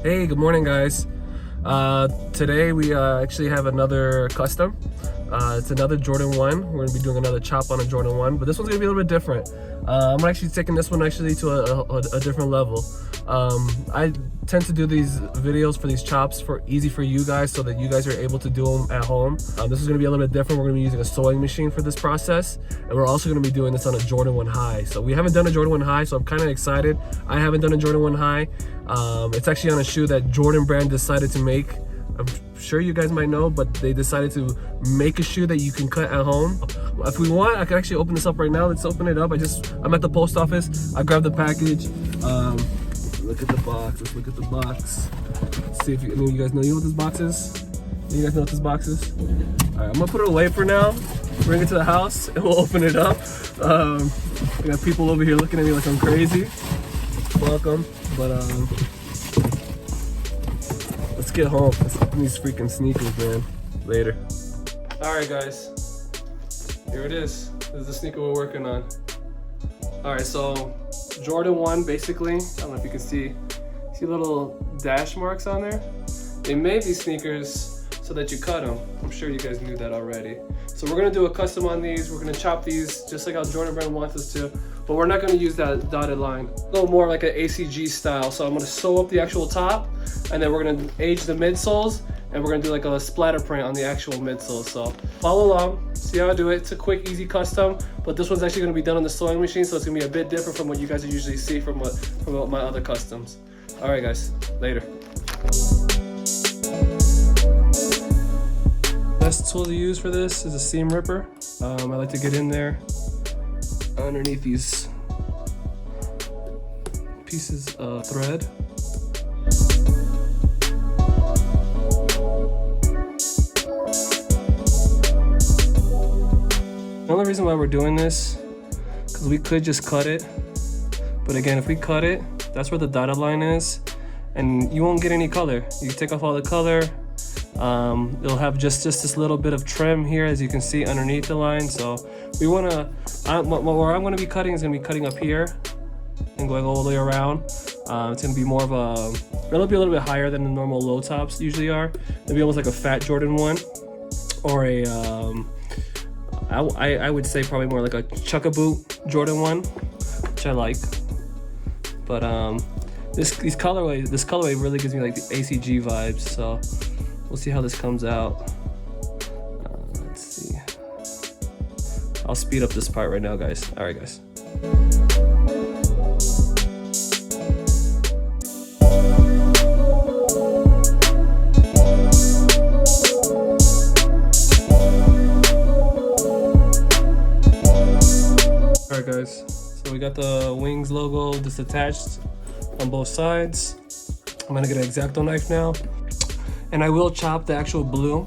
Hey, good morning, guys. Today we actually have another custom. It's another Jordan 1. We're gonna be doing another chop on a Jordan 1, but this one's gonna be a little bit different. I'm actually taking this one to a different level. I tend to do these videos for these chops easy for you guys so that you guys are able to do them at home. This is gonna be a little bit different. We're gonna be using a sewing machine for this process, and we're also gonna be doing this on a Jordan 1 high. So we haven't done a Jordan 1 high, so I'm kind of excited. I haven't done a Jordan 1 high. It's actually on a shoe that Jordan brand decided to make. I'm sure you guys might know, but they decided to make a shoe that you can cut at home. If we want, I can actually open this up right now. Let's open it up. I'm at the post office. I grabbed the package. Look at the box. Let's look at the box. Let's see if any of you guys know what this box is. You guys know what this box is? All right, I'm gonna put it away for now. Bring it to the house and we'll open it up. I got people over here looking at me like I'm crazy. Welcome, but let's get home. Let's open these freaking sneakers, man. Later. All right, guys. Here it is. This is the sneaker we're working on. All right, so Jordan 1, basically. I don't know if you can see little dash marks on there. They made these sneakers so that you cut them. I'm sure you guys knew that already. So we're gonna do a custom on these. We're gonna chop these just like how Jordan brand wants us to, but we're not gonna use that dotted line. A little more like an ACG style. So I'm gonna sew up the actual top, and then we're gonna age the midsoles, and we're gonna do like a splatter print on the actual midsole. So follow along, see how I do it. It's a quick, easy custom, but this one's actually gonna be done on the sewing machine, so it's gonna be a bit different from what you guys usually see from my other customs. All right, guys, later. Best tool to use for this is a seam ripper. I like to get in there underneath these pieces of thread. The only reason why we're doing this, because we could just cut it, but again, if we cut it, that's where the dotted line is, and you won't get any color. You take off all the color. It'll have just this little bit of trim here, as you can see underneath the line. So we wanna, where I'm gonna be cutting is gonna be cutting up here and going all the way around. It's gonna be more of it'll be a little bit higher than the normal low tops usually are. It'll be almost like a fat Jordan 1, or a, I would say probably more like a chuck-a-boot Jordan 1, which I like. But this colorway really gives me like the ACG vibes. So we'll see how this comes out. Let's see. I'll speed up this part right now, guys. All right, guys. All right, guys. So we got the Wings logo just attached on both sides. I'm gonna get an X-Acto knife now. And I will chop the actual blue,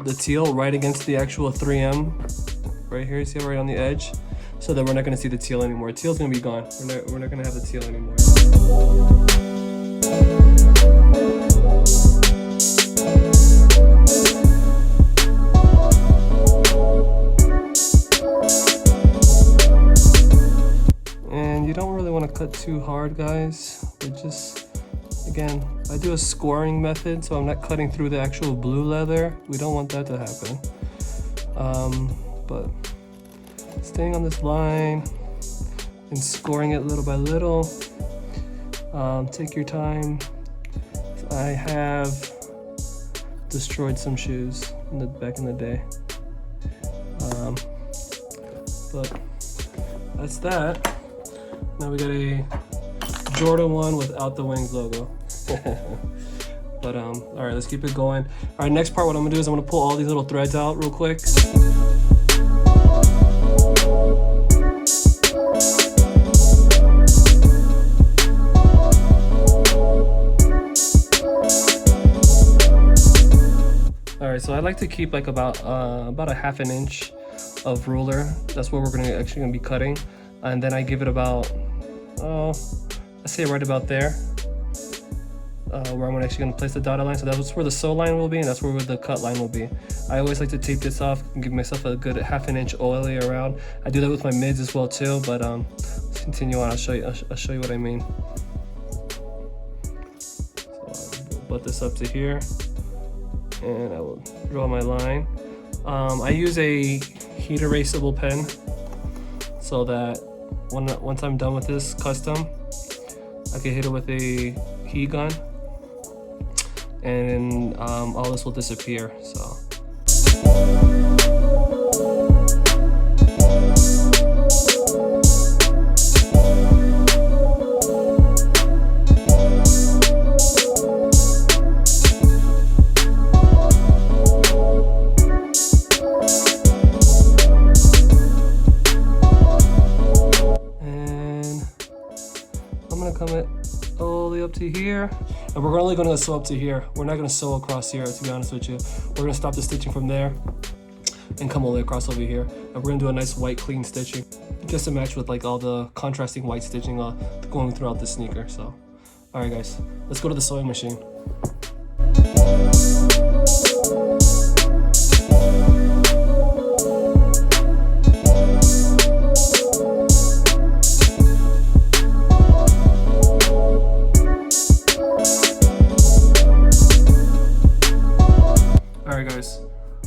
the teal, right against the actual 3M. Right here, see right on the edge? So that we're not gonna see the teal anymore. Teal's gonna be gone. We're not gonna have the teal anymore. And you don't really wanna cut too hard, guys. But just, again, I do a scoring method, so I'm not cutting through the actual blue leather. We don't want that to happen. But staying on this line and scoring it little by little. Take your time. I have destroyed some shoes back in the day. But that's that. Now we got a Jordan 1 without the Wings logo. But all right, let's keep it going. All right, next part, what I'm gonna do is I'm gonna pull all these little threads out real quick. All right, so I like to keep like about a 1/2 inch of ruler. That's what we're actually gonna be cutting, and then I give it about, I say right about there, where I'm actually gonna place the dotted line. So that's where the sew line will be, and that's where the cut line will be. I always like to tape this off and give myself a good 1/2 inch oily around. I do that with my mids as well too, but let's continue on. I'll show you what I mean. butt this up to here, and I will draw my line. I use a heat erasable pen so that once I'm done with this custom, I can hit it with a heat gun, and all this will disappear. So. It all the way up to here, and we're only going to sew up to here. We're not going to sew across here, to be honest with you. We're going to stop the stitching from there and come all the way across over here, and we're going to do a nice white clean stitching just to match with like all the contrasting white stitching going throughout the sneaker. So all right guys, let's go to the sewing machine.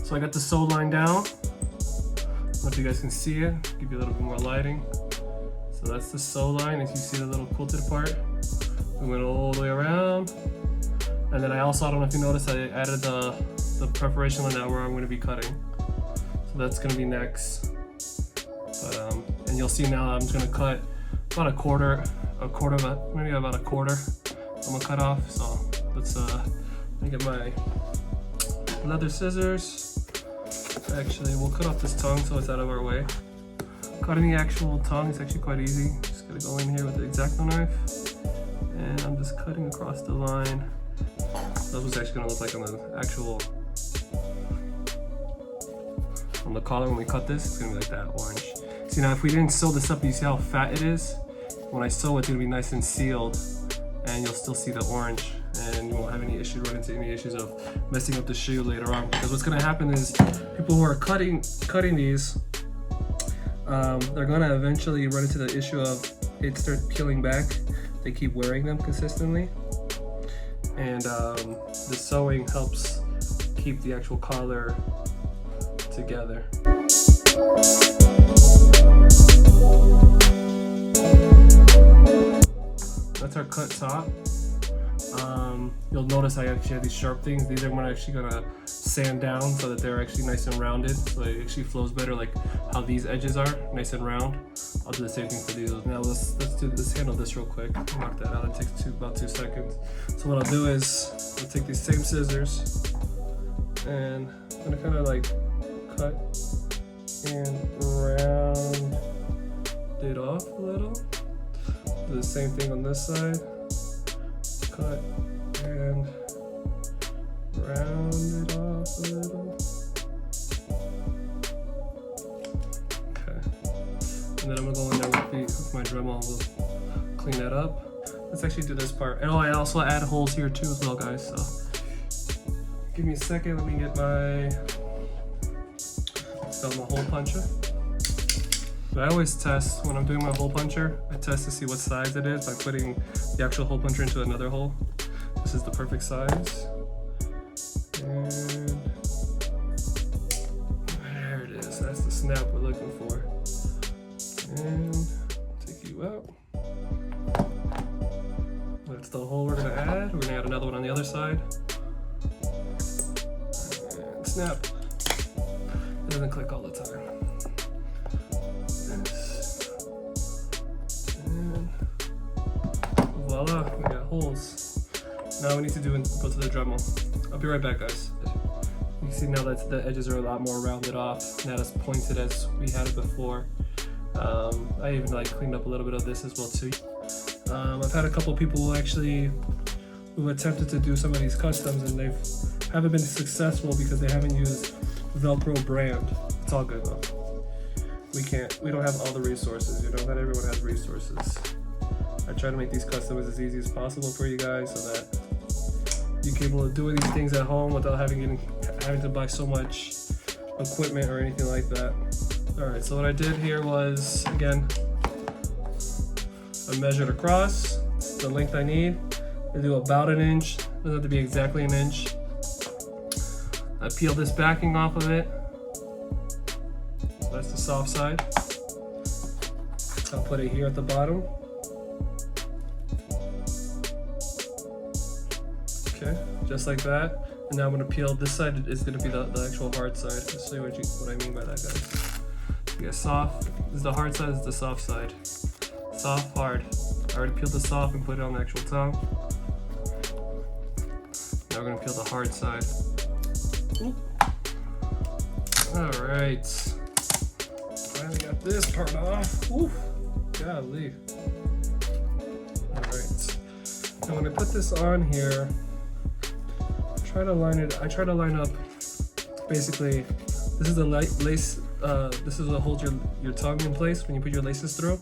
So I got the sew line down. I don't know if you guys can see it. Give you a little bit more lighting. So that's the sew line. As you see the little quilted part, we went all the way around. And then I also, I don't know if you noticed, I added the preparation line now where I'm going to be cutting. So that's going to be next. But and you'll see now I'm just going to cut about maybe about a quarter. I'm gonna cut off. So let's let me get my leather scissors. Actually, we'll cut off this tongue so it's out of our way. Cutting the actual tongue is actually quite easy. Just gonna go in here with the X-Acto knife, and I'm just cutting across the line. So that's what's actually gonna look like on the actual, on the collar when we cut this. It's gonna be like that, orange. See now, if we didn't sew this up, you see how fat it is? When I sew it, it's gonna be nice and sealed, and you'll still see the orange, and you won't have any issue, run into any issues of messing up the shoe later on. Because what's gonna happen is people who are cutting these, they're gonna eventually run into the issue of it start peeling back. They keep wearing them consistently, and the sewing helps keep the actual collar together. That's our cut top. You'll notice I actually have these sharp things. These are when I'm actually gonna sand down so that they're actually nice and rounded, so it actually flows better, like how these edges are, nice and round. I'll do the same thing for these. Now let's handle this real quick. Knock that out. It takes about 2 seconds. So what I'll do is I'll take these same scissors and I'm gonna kind of like cut and round it off a little. Do the same thing on this side. Cut and round it off a little. Okay. And then I'm gonna go in there with my Dremel and we'll clean that up. Let's actually do this part. And I also add holes here too as well, guys. So give me a second, let me get my hole puncher. So I always test when I'm doing my hole puncher. I test to see what size it is by putting the actual hole puncher into another hole. This is the perfect size. And there it is. That's the snap we're looking for. And take you out. That's the hole we're gonna add. We're gonna add another one on the other side. And snap. It doesn't click all the time. And voila, we got holes. Now we need to go to the Dremel. I'll be right back, guys. You can see now that the edges are a lot more rounded off, not as pointed as we had it before. I even like cleaned up a little bit of this as well too. I've had a couple of people who attempted to do some of these customs and they haven't been successful because they haven't used Velcro brand. It's all good though. We don't have all the resources, you know, not everyone has resources. I try to make these customs as easy as possible for you guys so that you're capable of doing these things at home without having to buy so much equipment or anything like that. All right, so what I did here was, again, I measured across the length I need. I do about 1 inch Doesn't have to be exactly an inch. I peel this backing off of it. So that's the soft side. I'll put it here at the bottom. Okay, just like that. And now I'm gonna peel this side. Is gonna be the actual hard side. Let's show you what I mean by that, guys. You got soft. This is the hard side. This is the soft side. Soft, hard. I already peeled the soft and put it on the actual tongue. Now we're gonna peel the hard side. All right. Finally got this part off. Oof. Golly. All right. Now when I put this on here, I try to line up. Basically, this is the lace. This is what holds your tongue in place when you put your laces through.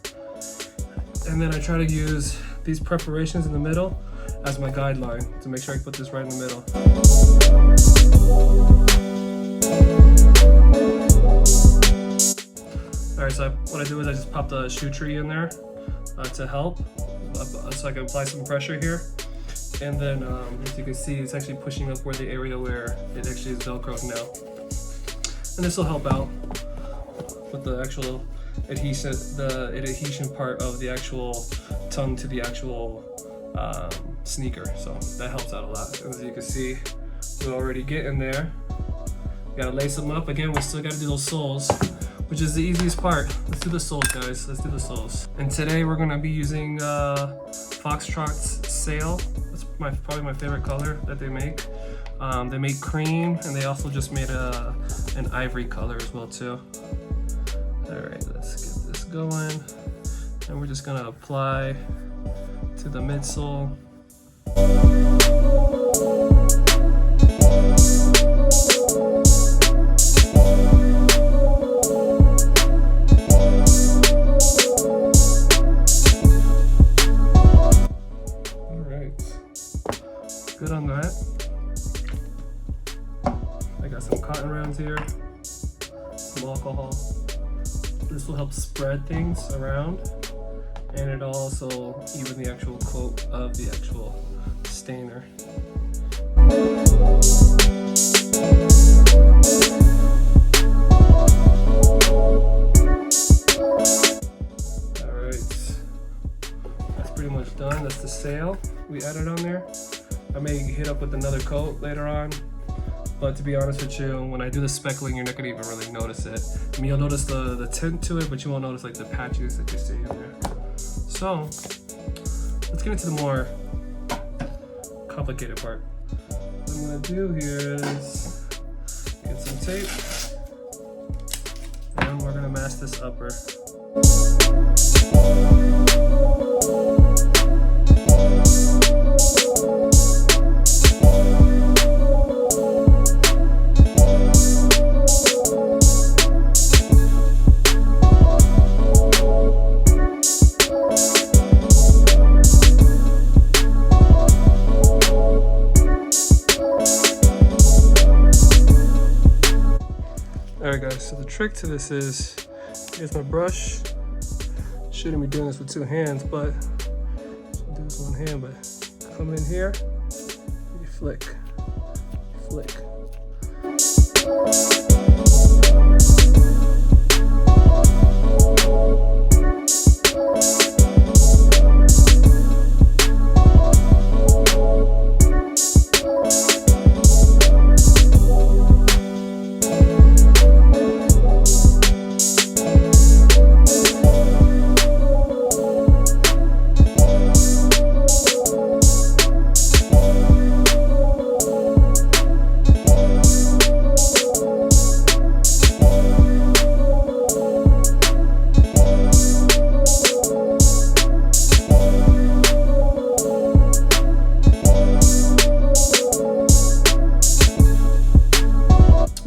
And then I try to use these preparations in the middle as my guideline to make sure I put this right in the middle. All right, so what I do is I just pop the shoe tree in there to help, so I can apply some pressure here. And then, as you can see, it's actually pushing up where the area where it actually is Velcroed now. And this will help out with the actual adhesion part of the actual tongue to the actual sneaker. So that helps out a lot. As you can see, we're already getting there. We gotta lace them up. Again, we still gotta do those soles, which is the easiest part. Let's do the soles, guys. Let's do the soles. And today we're gonna be using Foxtrot's Sail. That's probably my favorite color that they make. They make cream, and they also just made an ivory color as well too. All right, let's get this going. And we're just gonna apply to the midsole. Good on that. I got some cotton rounds here, some alcohol. This will help spread things around, and it'll also even the actual coat of the actual stainer. Alright, that's pretty much done. That's the sail we added on there. I may hit up with another coat later on, but to be honest with you, when I do the speckling, you're not gonna even really notice it. I mean, you'll notice the tint to it, but you won't notice like the patches that you see in there. So, let's get into the more complicated part. What I'm gonna do here is get some tape, and we're gonna mask this upper. Alright guys, so the trick to this is, here's my brush. Shouldn't be doing this with two hands, but do this with one hand, but come in here, you flick, flick.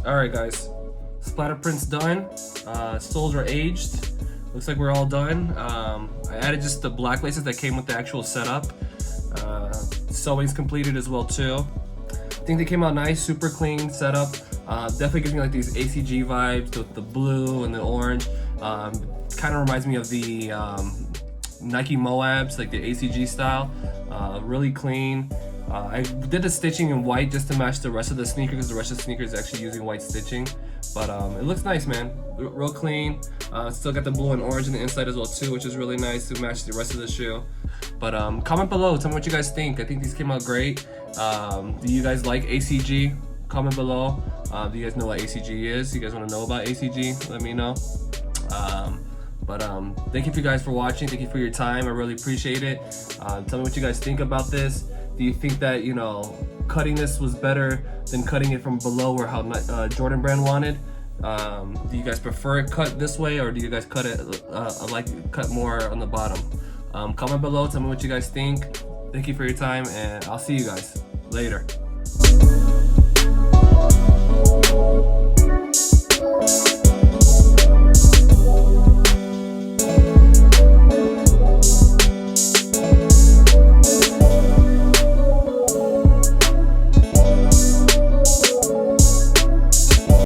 Alright guys, splatter print's done. Soles are aged. Looks like we're all done. I added just the black laces that came with the actual setup. Sewing's completed as well too. I think they came out nice, super clean setup. Definitely gives me like these ACG vibes with the blue and the orange. Kind of reminds me of the Nike Moabs, like the ACG style. Really clean. I did the stitching in white just to match the rest of the sneaker, because the rest of the sneaker is actually using white stitching. But it looks nice, man. Real clean. Still got the blue and orange on the inside as well too, which is really nice to match the rest of the shoe. But comment below, tell me what you guys think. I think these came out great. Do you guys like ACG? Comment below. Do you guys know what ACG is? You guys want to know about ACG? Let me know. Thank you guys for watching. Thank you for your time. I really appreciate it. Tell me what you guys think about this. Do you think that, you know, cutting this was better than cutting it from below, or how Jordan Brand wanted? Do you guys prefer it cut this way, or do you guys cut it cut more on the bottom? Comment below. Tell me what you guys think. Thank you for your time, and I'll see you guys later.